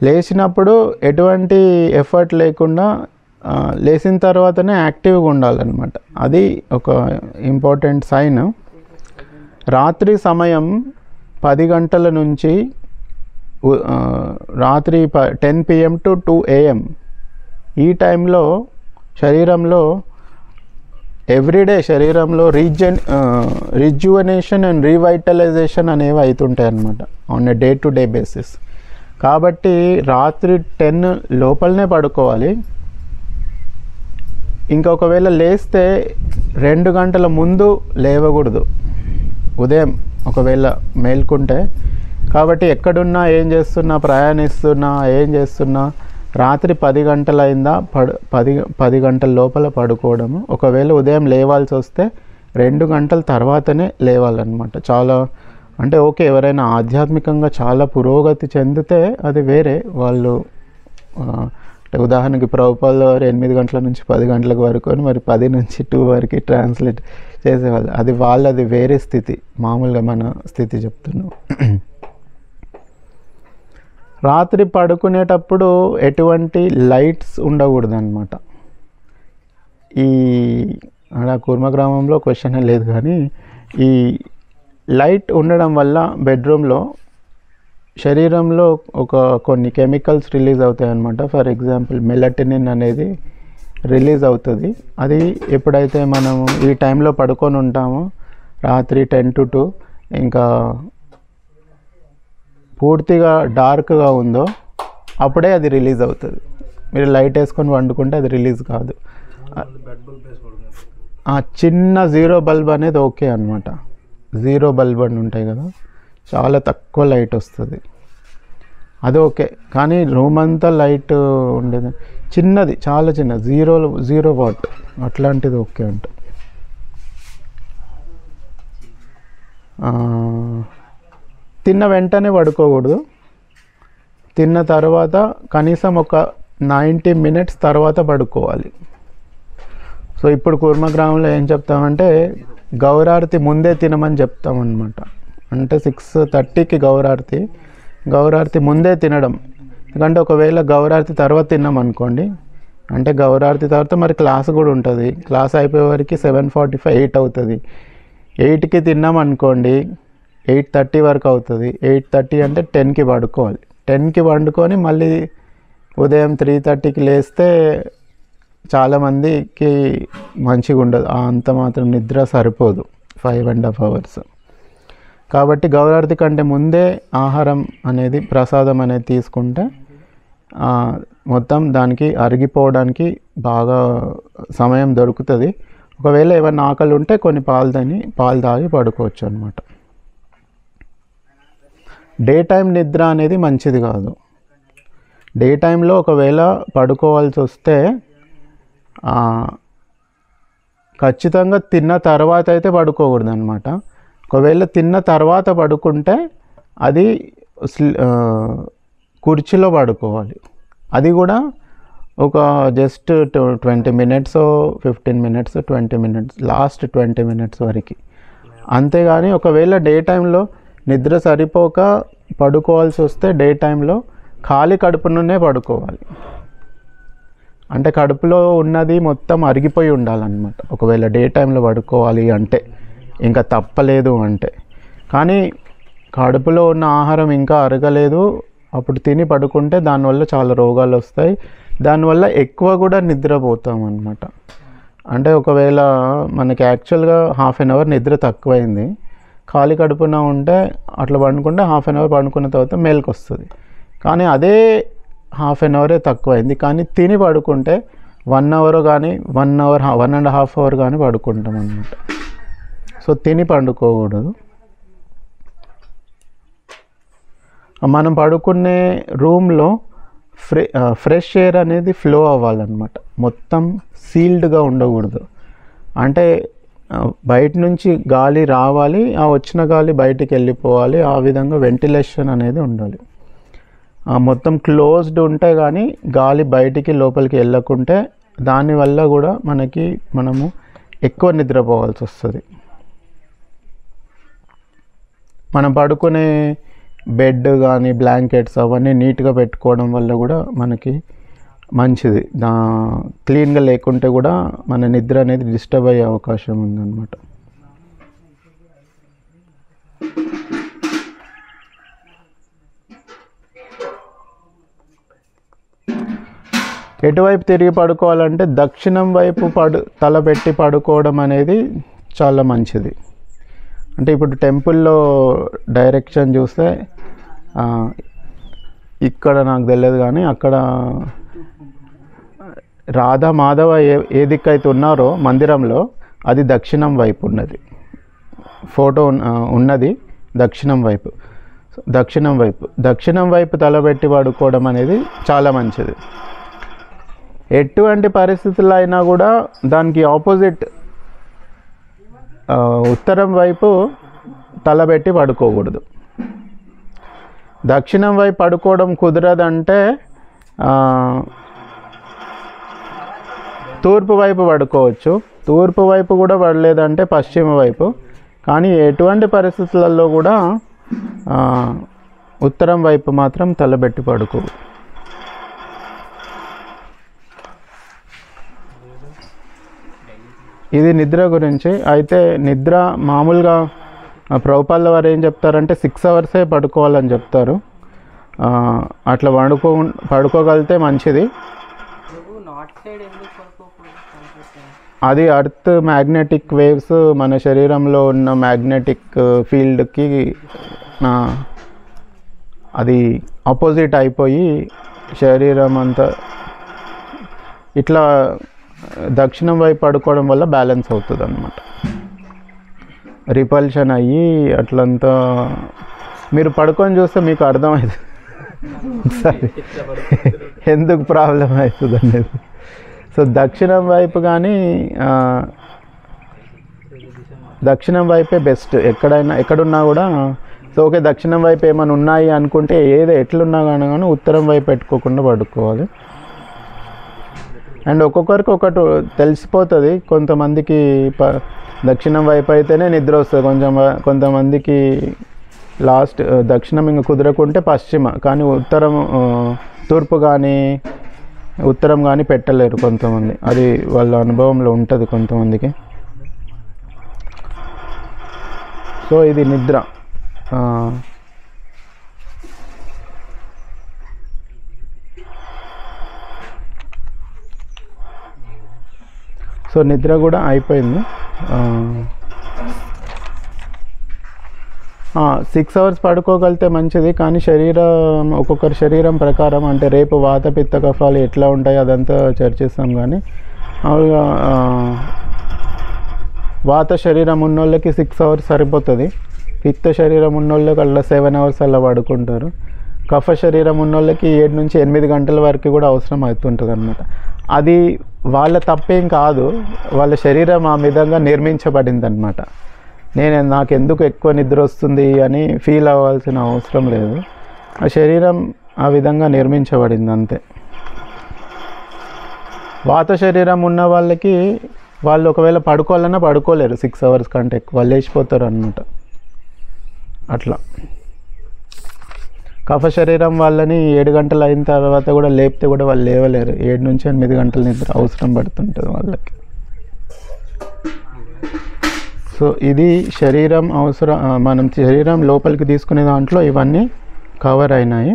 లేచినప్పుడు ఎటువంటి ఎఫర్ట్ లేకుండా లేచిన తర్వాతనే యాక్టివ్గా ఉండాలన్నమాట. అది ఒక ఇంపార్టెంట్ సైన్. రాత్రి సమయం 10 గంటల నుంచి రాత్రి 10 PM to 2 AM ఈ టైంలో శరీరంలో ఎవ్రీడే శరీరంలో రిజ్యువనేషన్ అండ్ రీవైటలైజేషన్ అనేవి అవుతుంటాయి అన్నమాట on a day to day basis. కాబట్టి రాత్రి 10 లోపలనే పడుకోవాలి. ఇంకా ఒకవేళ లేస్తే 2 గంటల ముందు లేవకూడదు ఉదయం ఒకవేళ మేల్కుంటే. కాబట్టి ఎక్కడున్నా, ఏం చేస్తున్నా, ప్రయాణిస్తున్నా, ఏం చేస్తున్నా రాత్రి 10 గంటలు అయిందా 10 గంటల లోపల పడుకోవడము. ఒకవేళ ఉదయం లేవాల్సి వస్తే 2 గంటల తర్వాతనే లేవాలన్నమాట. చాలా అంటే ఓకే, ఎవరైనా ఆధ్యాత్మికంగా చాలా పురోగతి చెందితే అది వేరే. వాళ్ళు అంటే ఉదాహరణకి ప్రభుపాదుల వారు 8 గంటల నుంచి 10 గంటలకు వరకు అని, మరి 10 నుంచి 2 వరకు ట్రాన్స్లేట్ చేసేవాళ్ళు. అది వాళ్ళది వేరే స్థితి, మామూలుగా మన స్థితి చెప్తున్నాం. రాత్రి పడుకునేటప్పుడు ఎటువంటి లైట్స్ ఉండకూడదు అన్నమాట. ఈ కూర్మ గ్రామంలో క్వశ్చన్ లేదు, కానీ ఈ లైట్ ఉండడం వల్ల బెడ్రూమ్లో శరీరంలో కొన్ని కెమికల్స్ రిలీజ్ అవుతాయి అన్నమాట. ఫర్ ఎగ్జాంపుల్ మెలటనిన్ అనేది రిలీజ్ అవుతుంది. అది ఎప్పుడైతే మనము ఈ టైంలో పడుకొని ఉంటామో రాత్రి 10 to 2, ఇంకా పూర్తిగా డార్క్గా ఉందో అప్పుడే అది రిలీజ్ అవుతుంది. మీరు లైట్ వేసుకొని వండుకుంటే అది రిలీజ్ కాదు. చిన్న 0 బల్బ్ అనేది ఓకే అన్నమాట. 0 బల్బ్ అని ఉంటాయి కదా, చాలా తక్కువ లైట్ వస్తుంది, అది ఓకే. కానీ రూమ్ అంతా లైట్ ఉండేది చిన్నది, చాలా చిన్న 0 వాట్ అట్లాంటిది ఓకే అంట. తిన్న వెంటనే పడుకోకూడదు. తిన్న తర్వాత కనీసం ఒక 90 మినిట్స్ తర్వాత పడుకోవాలి. సో ఇప్పుడు కూర్మగ్రామంలో ఏం చెప్తామంటే గౌరారతి ముందే తినమని చెప్తామన్నమాట. అంటే 6:30కి గౌరారతి ముందే తినడం. ఎందుకంటే ఒకవేళ గౌరారతి తర్వాత తిన్నాం అనుకోండి, అంటే గౌరారతి తర్వాత మరి క్లాస్ కూడా ఉంటుంది. క్లాస్ అయిపోయే వరకు 7:45, 8 అవుతుంది. 8కి తిన్నాం అనుకోండి 8:30 వరకు అవుతుంది. 8:30 అంటే 10కి పడుకోవాలి. 10కి వండుకొని మళ్ళీ ఉదయం 3:30కి లేస్తే చాలామందికి మంచిగా ఉండదు, అంత మాత్రం నిద్ర సరిపోదు 5.5 అవర్స్. కాబట్టి గౌరారతి కంటే ముందే ఆహారం అనేది ప్రసాదం అనేది తీసుకుంటే మొత్తం దానికి అరిగిపోవడానికి బాగా సమయం దొరుకుతుంది. ఒకవేళ ఏమైనా ఆకలి ఉంటే కొన్ని పాలు తాగి పడుకోవచ్చు అన్నమాట. డే టైం నిద్ర అనేది మంచిది కాదు. డే టైంలో ఒకవేళ పడుకోవాల్సి వస్తే ఖచ్చితంగా తిన్న తర్వాత అయితే పడుకోకూడదు అనమాట. ఒకవేళ తిన్న తర్వాత పడుకుంటే అది కుర్చీలో పడుకోవాలి. అది కూడా ఒక just 20 minutes 15 minutes 20 minutes last 20 minutes వరకు. అంతేగాని ఒకవేళ డే టైంలో నిద్ర సరిపోక పడుకోవాల్సి వస్తే డే టైంలో ఖాళీ కడుపునే పడుకోవాలి. అంటే కడుపులో ఉన్నది మొత్తం అరిగిపోయి ఉండాలన్నమాట ఒకవేళ డే టైంలో పడుకోవాలి అంటే, ఇంకా తప్పలేదు అంటే. కానీ కడుపులో ఉన్న ఆహారం ఇంకా అరగలేదు, అప్పుడు తిని పడుకుంటే దానివల్ల చాలా రోగాలు వస్తాయి. దానివల్ల ఎక్కువ కూడా నిద్రపోతాం అన్నమాట. అంటే ఒకవేళ మనకి యాక్చువల్గా 1/2 hour నిద్ర తక్కువైంది, ఖాళీ కడుపున ఉంటే అట్లా పండుకుంటే 1/2 hour పండుకున్న తర్వాత మేలుకు వస్తుంది. కానీ అదే 1/2 hour తక్కువైంది, కానీ తిని పడుకుంటే 1 hour కానీ 1 hour 1.5 hour కానీ పడుకుంటాం అన్నమాట. సో తిని పండుకోకూడదు. మనం పడుకునే రూమ్లో ఫ్రెష్ ఎయిర్ అనేది ఫ్లో అవ్వాలన్నమాట. మొత్తం సీల్డ్గా ఉండకూడదు. అంటే బయట నుంచి గాలి రావాలి, ఆ వచ్చిన గాలి బయటికి వెళ్ళిపోవాలి. ఆ విధంగా వెంటిలేషన్ అనేది ఉండాలి. మొత్తం క్లోజ్డ్ ఉంటే కానీ గాలి బయటికి లోపలికి వెళ్ళకుంటే దానివల్ల కూడా మనము ఎక్కువ నిద్రపోవాల్సి వస్తుంది. మనం పడుకునే బెడ్ కానీ బ్లాంకెట్స్ అవన్నీ నీట్గా పెట్టుకోవడం వల్ల కూడా మనకి మంచిది. క్లీన్గా లేకుంటే కూడా మన నిద్ర అనేది డిస్టర్బ్ అయ్యే అవకాశం ఉందన్నమాట. ఎటువైపు తిరిగి పడుకోవాలంటే దక్షిణం వైపు తల పెట్టి పడుకోవడం అనేది చాలా మంచిది. అంటే ఇప్పుడు టెంపుల్లో డైరెక్షన్ చూస్తే ఇక్కడ నాకు తెలియదు, కానీ అక్కడ రాధా మాధవ ఏ దిక్కైతే ఉన్నారో మందిరంలో అది దక్షిణం వైపు ఉన్నది. ఫోటో ఉన్నది దక్షిణం వైపు. దక్షిణం వైపు తలబెట్టి పడుకోవడం అనేది చాలా మంచిది. ఎటువంటి పరిస్థితుల్లో అయినా కూడా దానికి ఆపోజిట్ ఉత్తరం వైపు తలబెట్టి పడుకోకూడదు. దక్షిణం వైపు పడుకోవడం కుదరదంటే తూర్పు వైపు పడుకోవచ్చు. తూర్పు వైపు కూడా పడలేదంటే పశ్చిమ వైపు. కానీ ఎటువంటి పరిస్థితులలో కూడా ఉత్తరం వైపు మాత్రం తలబెట్టి పడుకో. ఇది నిద్ర గురించి. అయితే నిద్ర మామూలుగా ప్రభుపాల వారు ఏం చెప్తారంటే 6 hours పడుకోవాలని చెప్తారు. అట్లా పడుకోగలిగితే మంచిది. అది అర్త్ మ్యాగ్నెటిక్ వేవ్స్ మన శరీరంలో ఉన్న మ్యాగ్నెటిక్ ఫీల్డ్కి అది ఆపోజిట్ అయిపోయి శరీరం అంతా ఇట్లా దక్షిణం వైపు పడుకోవడం వల్ల బ్యాలెన్స్ అవుతుంది అన్నమాట. రిపల్షన్ అయ్యి అట్లంతా మీరు పడుకొని చూస్తే మీకు అర్థమవుతుంది సరే ఎందుకు ప్రాబ్లం అవుతుంది అనేది. సో దక్షిణం వైపు కానీ దక్షిణం వైపే బెస్ట్. ఎక్కడున్నా కూడా సో ఓకే దక్షిణం వైపు ఏమైనా ఉన్నాయి అనుకుంటే ఎట్లున్నా కానీ ఉత్తరం వైపు పెట్టుకోకుండా పడుకోవాలి. అండ్ ఒక్కొక్కరికి ఒకటి తెలిసిపోతుంది. కొంతమందికి దక్షిణం వైపు అయితేనే నిద్ర వస్తుంది, కొంతమందికి లాస్ట్ దక్షిణం ఇంకా కుదరకుంటే పశ్చిమ, కానీ తూర్పు కానీ ఉత్తరం కానీ పెట్టలేరు కొంతమంది. అది వాళ్ళ అనుభవంలో ఉంటుంది కొంతమందికి. సో ఇది నిద్ర. సో నిద్ర కూడా అయిపోయింది. 6 అవర్స్ పడుకోగలిగితే మంచిది. కానీ ఒక్కొక్కరి శరీరం ప్రకారం, అంటే రేపు వాత పిత్త కఫాలు ఎట్లా ఉంటాయి అదంతా చర్చిస్తాం. కానీ వాత శరీరం ఉన్నోళ్ళకి 6 అవర్స్ సరిపోతుంది. పిత్త శరీరం ఉన్నోళ్ళకి అలా 7 అవర్స్ అలా పడుకుంటారు. కఫ శరీరం ఉన్నోళ్ళకి 7 నుంచి 8 గంటల వరకు కూడా అవసరం అవుతుంటుంది అనమాట. అది వాళ్ళ తప్పేం కాదు, వాళ్ళ శరీరం ఆ విధంగా నిర్మించబడింది అనమాట. నాకు ఎందుకు ఎక్కువ నిద్ర వస్తుంది అని ఫీల్ అవ్వాల్సిన అవసరం లేదు. ఆ శరీరం ఆ విధంగా నిర్మించబడింది అంతే. వాత శరీరం ఉన్న వాళ్ళకి వాళ్ళు ఒకవేళ పడుకోవాలన్నా పడుకోలేరు 6 అవర్స్ కంటే ఎక్కువ, వాళ్ళు లేచిపోతారు అన్నమాట. అట్లా కఫ శరీరం వాళ్ళని 7 గంటలు అయిన తర్వాత కూడా లేపితే కూడా వాళ్ళు లేవలేరు. 7 నుంచి 8 గంటల నిద్ర అవసరం పడుతుంటుంది వాళ్ళకి. సో ఇది శరీరం అవసరం, మనం శరీరం లోపలికి తీసుకునే దాంట్లో ఇవన్నీ కవర్ అయినాయి.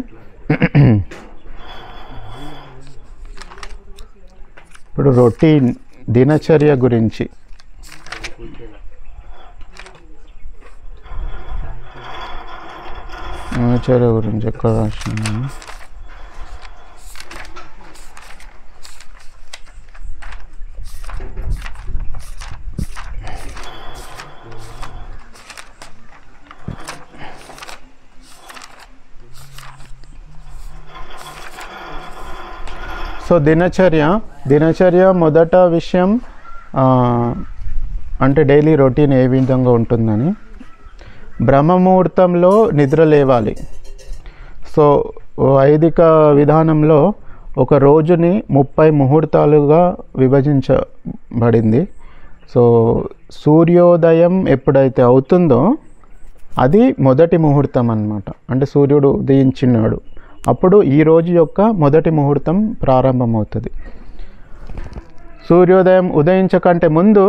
ఇప్పుడు రొటీన్ దినచర్య గురించి. దినచర్య గురించి ఎక్కడ రాసినాను? సో దినచర్య మొదట విషయం అంటే డైలీ రొటీన్ ఏ విధంగా ఉంటుందని. బ్రహ్మముహూర్తంలో నిద్ర లేవాలి. సో వైదిక విధానంలో ఒక రోజుని 30 ముహూర్తాలుగా విభజించబడింది. సో సూర్యోదయం ఎప్పుడైతే అవుతుందో అది మొదటి ముహూర్తం అన్నమాట. అంటే సూర్యుడు ఉదయించినాడు, అప్పుడు ఈ రోజు యొక్క మొదటి ముహూర్తం ప్రారంభమవుతుంది. సూర్యోదయం ఉదయించకంటే ముందు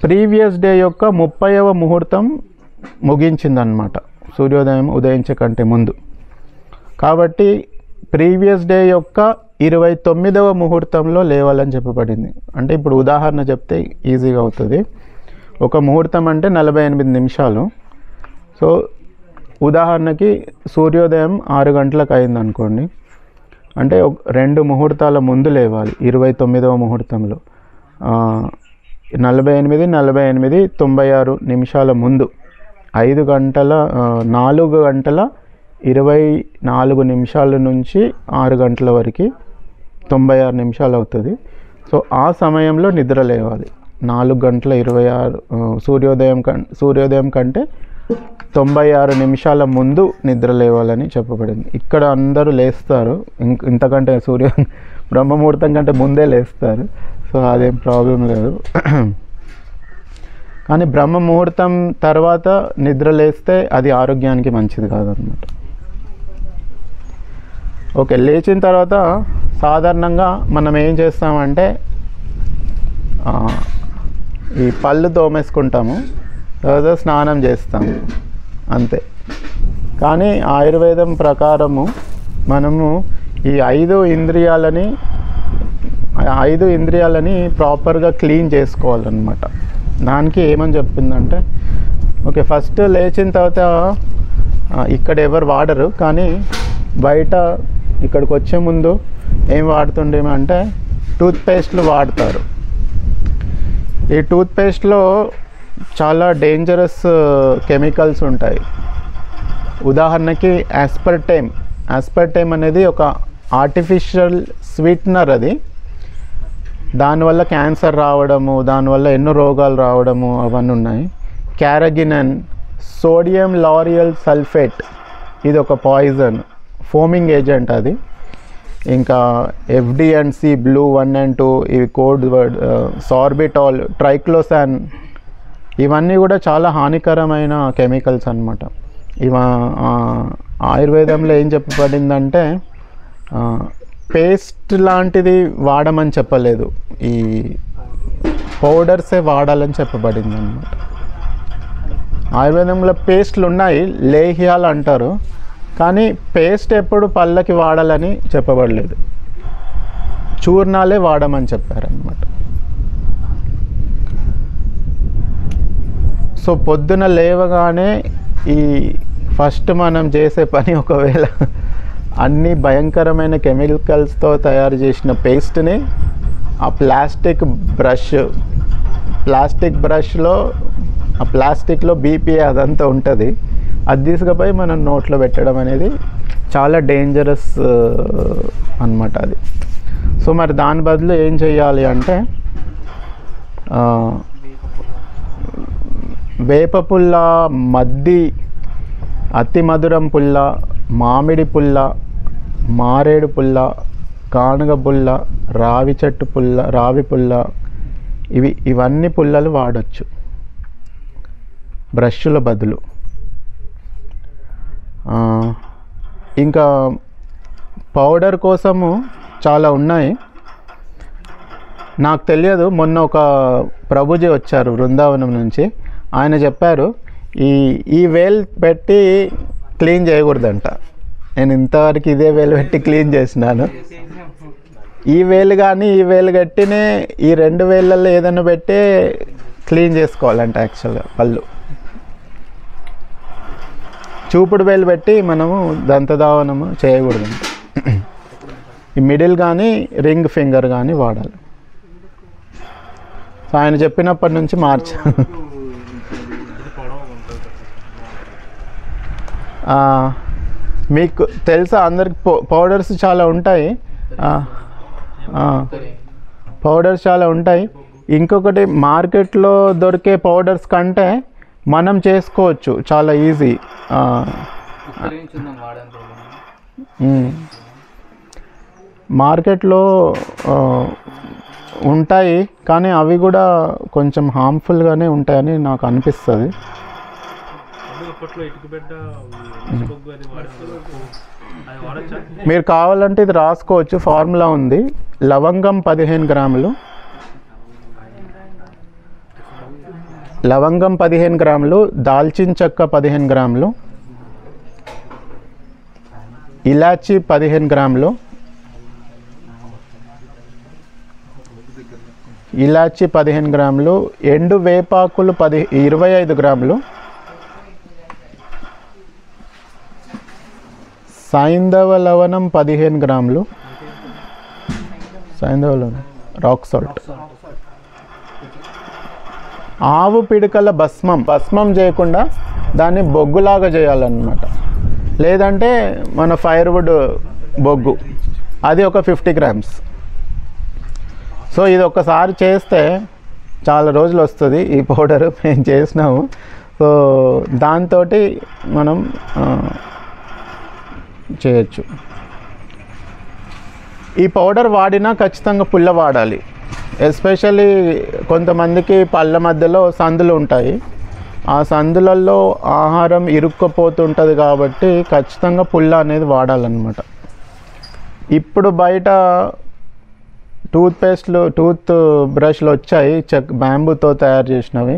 ప్రీవియస్ డే యొక్క 30వ ముహూర్తం ముగించిందనమాట, సూర్యోదయం ఉదయించకంటే ముందు. కాబట్టి ప్రీవియస్ డే యొక్క 29వ ముహూర్తంలో లేవాలని చెప్పబడింది. అంటే ఇప్పుడు ఉదాహరణ చెప్తే ఈజీగా అవుతుంది. ఒక ముహూర్తం అంటే 48 నిమిషాలు. సో ఉదాహరణకి సూర్యోదయం 6 గంటలకు అయింది అనుకోండి, అంటే 2 ముహూర్తాల ముందు లేవాలి 29వ ముహూర్తంలో. 48 96 నిమిషాల ముందు 4 గంటల 24 నిమిషాల నుంచి 6 గంటల వరకు 96 నిమిషాలు అవుతుంది. సో ఆ సమయంలో నిద్ర లేవాలి. 4 గంటల 26 సూర్యోదయం కంటే 96 నిమిషాల ముందు నిద్ర లేవాలని చెప్పబడింది. ఇక్కడ అందరూ లేస్తారు, ఇంతకంటే బ్రహ్మముహూర్తం కంటే ముందే లేస్తారు. సో అదేం ప్రాబ్లం లేదు. కానీ బ్రహ్మముహూర్తం తర్వాత నిద్ర లేస్తే అది ఆరోగ్యానికి మంచిది కాదన్నమాట. ఓకే, లేచిన తర్వాత సాధారణంగా మనం ఏం చేస్తామంటే ఈ పళ్ళు తోమేసుకుంటాము, తర్వాత స్నానం చేస్తాము అంతే. కానీ ఆయుర్వేదం ప్రకారము మనము ఈ 5 ఇంద్రియాలని ప్రాపర్గా క్లీన్ చేసుకోవాలన్నమాట. దానికి ఏమని చెప్పిందంటే, ఓకే ఫస్ట్ లేచిన తర్వాత ఇక్కడ ఎవరు వాడరు, కానీ బయట ఇక్కడికి వచ్చే ముందు ఏం వాడుతుండేమంటే టూత్పేస్ట్లు వాడతారు. ఈ టూత్పేస్ట్లో చాలా డేంజరస్ కెమికల్స్ ఉంటాయి. ఉదాహరణకి ఆస్పర్టేమ్ అనేది ఒక ఆర్టిఫిషియల్ స్వీట్నర్. అది దానివల్ల క్యాన్సర్ రావడము, దానివల్ల ఎన్నో రోగాలు రావడము అవన్నీ ఉన్నాయి. క్యారగినన్, సోడియం లారియల్ సల్ఫేట్, ఇది ఒక పాయిజన్ ఫోమింగ్ ఏజెంట్ అది. ఇంకా FD&C బ్లూ 1 and 2 ఇవి కోడ్ వర్డ్. సార్బిటాల్, ట్రైక్లోసాన్, ఇవన్నీ కూడా చాలా హానికరమైన కెమికల్స్ అన్నమాట. ఆయుర్వేదంలో ఏం చెప్పబడిందంటే పేస్ట్ లాంటిది వాడమని చెప్పలేదు, ఈ పౌడర్సే వాడాలని చెప్పబడింది అన్నమాట. ఆయుర్వేదంలో పేస్ట్లు ఉన్నాయి, లేహ్యాలు అంటారు, కానీ పేస్ట్ ఎప్పుడు పళ్ళకి వాడాలని చెప్పబడలేదు, చూర్ణాలే వాడమని చెప్పారన్నమాట. సో పొద్దున లేవగానే ఈ ఫస్ట్ మనం చేసే పని, ఒకవేళ అన్ని భయంకరమైన కెమికల్స్తో తయారు చేసిన పేస్ట్ని ఆ ప్లాస్టిక్ బ్రష్లో ఆ ప్లాస్టిక్లో బీపీఏ అదంతా ఉంటుంది, అది తీసుకుపోయి మనం నోట్లో పెట్టడం అనేది చాలా డేంజరస్ అన్నమాట అది. సో మరి దాని బదులు ఏం చేయాలి అంటే వేప పుల్ల, మద్ది, అతి మధురం పుల్ల, మామిడి పుల్ల, మారేడు పుల్ల, కానుగ పుల్ల, రావి పుల్ల, ఇవన్నీ పుల్లలు వాడచ్చు బ్రష్ల బదులు. ఇంకా పౌడర్ కోసము చాలా ఉన్నాయి, నాకు తెలియదు. మొన్న ఒక ప్రభుజీ వచ్చారు బృందావనం నుంచి, ఆయన చెప్పారు ఈ వేల్ పెట్టి క్లీన్ చేయకూడదంట. నేను ఇంతవరకు ఇదే వేలు పెట్టి క్లీన్ చేసినాను. ఈ వేలు కానీ ఈ వేలు గట్టినే ఈ 2 వేళ్ళల్లో ఏదైనా పెట్టి క్లీన్ చేసుకోవాలంట. యాక్చువల్గా పళ్ళు చూపుడు వేలు పెట్టి మనము దంతధావనము చేయకూడదంట. ఈ మిడిల్ కానీ రింగ్ ఫింగర్ కానీ వాడాలి. సో ఆయన చెప్పినప్పటి నుంచి మార్చాను. మీకు తెలుసా అందరికి పౌడర్స్ చాలా ఉంటాయి, పౌడర్స్ చాలా ఉంటాయి. ఇంకొకటి, మార్కెట్లో దొరికే పౌడర్స్ కంటే మనం చేసుకోవచ్చు, చాలా ఈజీ. మార్కెట్లో ఉంటాయి కానీ అవి కూడా కొంచెం హార్మ్ఫుల్గానే ఉంటాయని నాకు అనిపిస్తుంది. మీరు కావాలంటే ఇది రాసుకోవచ్చు, ఫార్ములా ఉంది. లవంగం 15 గ్రాములు, దాల్చిన చెక్క 15 గ్రాములు, ఇలాచి 15 గ్రాములు, ఎండు వేపాకులు 25 గ్రాములు, సైంధవ లవణం 15 గ్రాములు, రాక్ సాల్ట్, ఆవు పిడకల భస్మం చేయకుండా దాన్ని బొగ్గులాగా చేయాలన్నమాట. లేదంటే మన ఫైర్వుడ్ బొగ్గు, అది ఒక 50 గ్రామ్స్. సో ఇది ఒకసారి చేస్తే చాలా రోజులు వస్తుంది ఈ పౌడర్, మేము చేసినాము. సో దాంతో మనం చేయొచ్చు. ఈ పౌడర్ వాడినా ఖచ్చితంగా పుల్ల వాడాలి. ఎస్పెషల్లీ కొంతమందికి పళ్ళ మధ్యలో సందులు ఉంటాయి, ఆ సందులలో ఆహారం ఇరుక్కుపోతుంటుంది కాబట్టి ఖచ్చితంగా పుల్ల అనేది వాడాలన్నమాట. ఇప్పుడు బయట టూత్ బ్రష్లు వచ్చాయి, బ్యాంబూతో తయారు చేసినవి,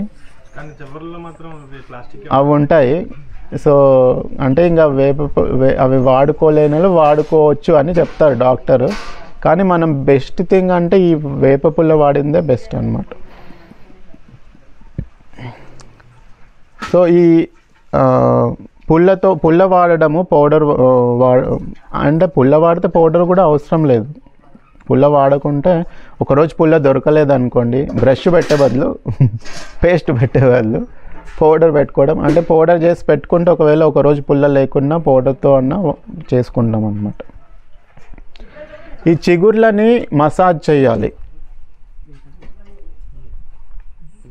అవి ఉంటాయి. సో అంటే ఇంకా అవి వాడుకోలేని వాళ్ళు వాడుకోవచ్చు అని చెప్తారు డాక్టర్. కానీ మనం బెస్ట్ థింగ్ అంటే ఈ వేప పుల్ల వాడిందే బెస్ట్ అన్నమాట. సో ఈ పుల్ల వాడడము, పౌడర్ అంటే పుల్ల వాడితే పౌడర్ కూడా అవసరం లేదు. పుల్ల వాడకుంటే ఒకరోజు పుల్ల దొరకలేదు అనుకోండి, బ్రష్ పెట్టే బదులు పేస్ట్ పెట్టే బదులు పౌడర్ పెట్టుకోవడం, అంటే పౌడర్ చేసి పెట్టుకుంటే ఒకవేళ ఒకరోజు పుల్ల లేకున్నా పౌడర్తో అన్నా చేసుకుంటాం అన్నమాట. ఈ చిగుర్లని మసాజ్ చేయాలి.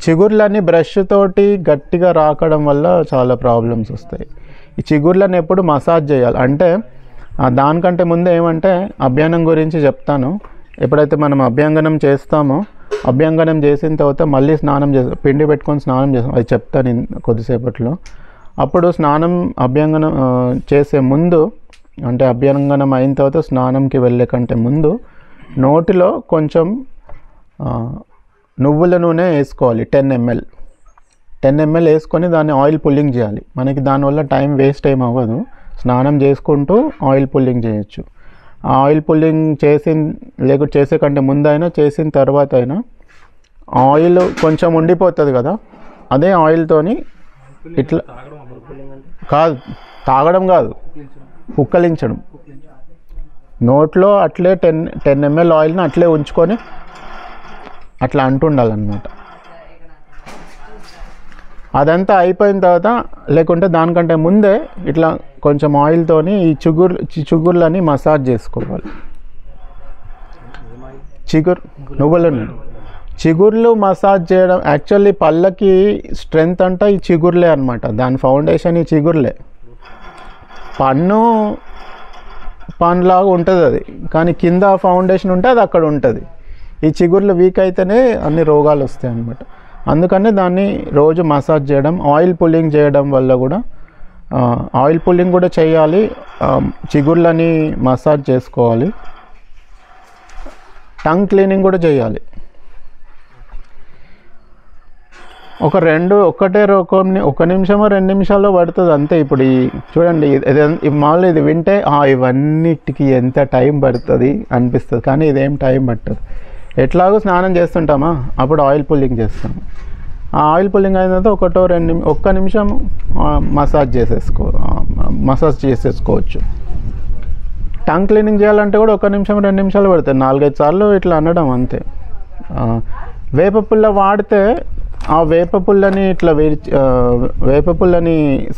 చిగుర్లని బ్రష్ తోటి గట్టిగా రాకడం వల్ల చాలా ప్రాబ్లమ్స్ వస్తాయి. ఈ చిగుర్లను ఎప్పుడు మసాజ్ చేయాలి. అంటే దానికంటే ముందు ఏమంటే అభ్యంగనం గురించి చెప్తాను. ఎప్పుడైతే మనం అభ్యంగనం చేస్తామో, అభ్యంగనం చేసిన తర్వాత మళ్ళీ పిండి పెట్టుకొని స్నానం చేస్తాం, అది చెప్తాను కొద్దిసేపట్లో. అప్పుడు అభ్యంగనం చేసే ముందు, అంటే అభ్యంగనం అయిన తర్వాత స్నానంకి వెళ్ళే కంటే ముందు నోటిలో కొంచెం నువ్వుల నూనె వేసుకోవాలి. 10 ml వేసుకొని దాన్ని ఆయిల్ పుల్లింగ్ చేయాలి. మనకి దానివల్ల టైం వేస్ట్ ఏం అవ్వదు, స్నానం చేసుకుంటూ ఆయిల్ పుల్లింగ్ చేయొచ్చు. ఆ ఆయిల్ పుల్లింగ్ చేసే కంటే ముందైనా చేసిన తర్వాత అయినా ఆయిల్ కొంచెం ఉండిపోతుంది కదా, అదే ఆయిల్తోని ఇట్లా కాదు, తాగడం కాదు, పుక్కలించడం. నోట్లో అట్లే 10 ml ఆయిల్ని అట్లే ఉంచుకొని అట్లా అంటుండాలన్నమాట. అదంతా అయిపోయిన తర్వాత, లేకుంటే దానికంటే ముందే ఇట్లా కొంచెం ఆయిల్తోని ఈ చిగుర్లని మసాజ్ చేసుకోవాలి. నువ్వుల నూనె చిగుర్లు మసాజ్ చేయడం. యాక్చువల్లీ పళ్ళకి స్ట్రెంగ్త్ అంతా ఈ చిగుర్లే అనమాట. దాని ఫౌండేషన్ ఈ చిగుర్లే. పన్నులాగా ఉంటుంది అది, కానీ కింద ఫౌండేషన్ ఉంటే అది అక్కడ ఉంటుంది. ఈ చిగుర్లు వీక్ అయితేనే అన్ని రోగాలు వస్తాయి అన్నమాట. అందుకని దాన్ని రోజు మసాజ్ చేయడం, ఆయిల్ పుల్లింగ్ చేయడం వల్ల కూడా, ఆయిల్ పుల్లింగ్ కూడా చేయాలి, చిగుర్లని మసాజ్ చేసుకోవాలి, టంగ్ క్లీనింగ్ కూడా చేయాలి. ఒక నిమిషమో 2 నిమిషాల్లో పడుతుంది అంతే. ఇప్పుడు చూడండి, మామూలు ఇది వింటే ఇవన్నిటికి ఎంత టైం పడుతుంది అనిపిస్తుంది, కానీ ఇదేం టైం పట్టదు. ఎట్లాగో స్నానం చేస్తుంటామా, అప్పుడు ఆయిల్ పుల్లింగ్ చేస్తాం. ఆ ఆయిల్ పుల్లింగ్ అయిన తర్వాత 1 నిమిషం మసాజ్ చేసేసుకోవచ్చు. టంగ్ క్లీనింగ్ చేయాలంటే కూడా 1 నిమిషం 2 నిమిషాలు పడుతుంది. 4-5 సార్లు ఇట్లా అనడం అంతే. వేపపుల్ల వాడితే ఆ వేపపుల్లని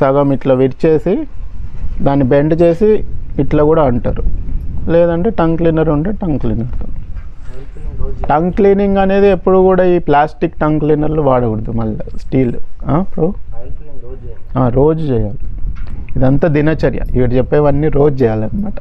సగం ఇట్లా విరిచేసి దాన్ని బెండ్ చేసి ఇట్లా కూడా అంటారు. లేదంటే టంగ్ క్లీనర్ ఉంటే టంగ్ క్లీనర్తో. టంగ్ క్లీనింగ్ అనేది ఎప్పుడు కూడా ఈ ప్లాస్టిక్ టంగ్ క్లీనర్లు వాడకూడదు, మళ్ళీ స్టీల్. రోజు చేయాలి. ఇదంతా దినచర్య. ఇక్కడ చెప్పేవన్నీ రోజు చేయాలన్నమాట.